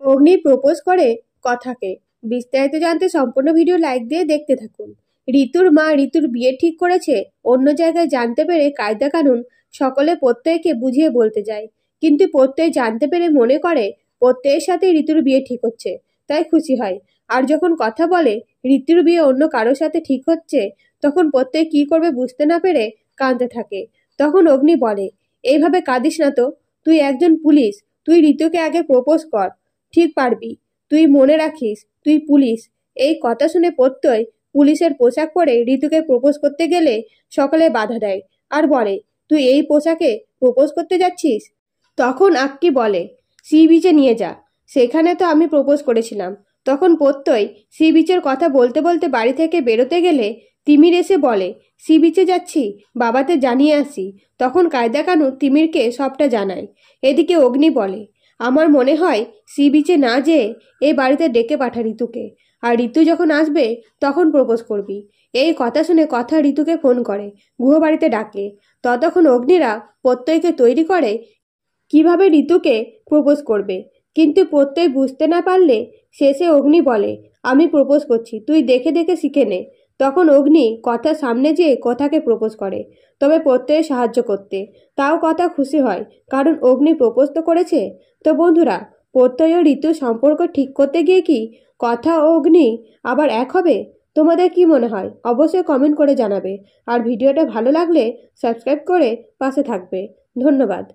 অগ্নি propose করে কথাকে। বিস্তারিত জানতে সম্পূর্ণ ভিডিও লাইক দিয়ে দেখতে থাকুন। ঋতুর মা ঋতুর বিয়ে ঠিক করেছে অন্য জায়গায় জানতে পেরে কায়দা কানুন সকলে প্রত্যয়কে বুঝিয়ে বলতে যায়, কিন্তু প্রত্যয় জানতে পেরে মনে করে প্রত্যয়ের সাথে ঋতুর বিয়ে ঠিক হচ্ছে, তাই খুশি হয়। আর যখন কথা বলে ঋতুর বিয়ে অন্য কারোর সাথে ঠিক হচ্ছে, তখন প্রত্যয় কি করবে বুঝতে না পেরে কাঁদতে থাকে। তখন অগ্নি বলে, এইভাবে কাঁদিস না তো, তুই একজন পুলিশ, তুই ঋতুকে আগে প্রপোজ কর, ঠিক পারবি, তুই মনে রাখিস তুই পুলিশ। এই কথা শুনে প্রত্যয় পুলিশের পোশাক পরে ঋতুকে প্রপোজ করতে গেলে সকলে বাধা দেয় আর বলে, তুই এই পোশাকে প্রপোজ করতে যাচ্ছিস? তখন আক্কি বলে, সি বিচে নিয়ে যা, সেখানে তো আমি প্রপোজ করেছিলাম। তখন প্রত্যয় সি বিচের কথা বলতে বলতে বাড়ি থেকে বেরোতে গেলে তিমির এসে বলে, সি বিচে যাচ্ছি, বাবাতে জানিয়ে আসি। তখন কায়দা কানুন তিমিরকে সবটা জানায়। এদিকে অগ্নি বলে, আমার মনে হয় সি বিচে না যেয়ে এই বাড়িতে ডেকে পাঠা ঋতুকে, আর ঋতু যখন আসবে তখন প্রপোজ করবি। এই কথা শুনে কথা ঋতুকে ফোন করে, গুহবাড়িতে ডাকে। ততক্ষণ অগ্নিরা প্রত্যয়কে তৈরি করে কিভাবে ঋতুকে প্রপোজ করবে, কিন্তু প্রত্যয় বুঝতে না পারলে শেষে অগ্নি বলে, আমি প্রপোজ করছি, তুই দেখে দেখে শিখে নে। তখন অগ্নি কথার সামনে যেয়ে কথাকে প্রপোজ করে, তবে প্রত্যয়ে সাহায্য করতে। তাও কথা খুশি হয়, কারণ অগ্নি প্রপোজ তো করেছে। তো বন্ধুরা, প্রত্যয় ও ঋতু সম্পর্ক ঠিক করতে গিয়ে কি কথা ও অগ্নি আবার এক হবে? তোমাদের কি মনে হয় অবশ্যই কমেন্ট করে জানাবে। আর ভিডিওটা ভালো লাগলে সাবস্ক্রাইব করে পাশে থাকবে। ধন্যবাদ।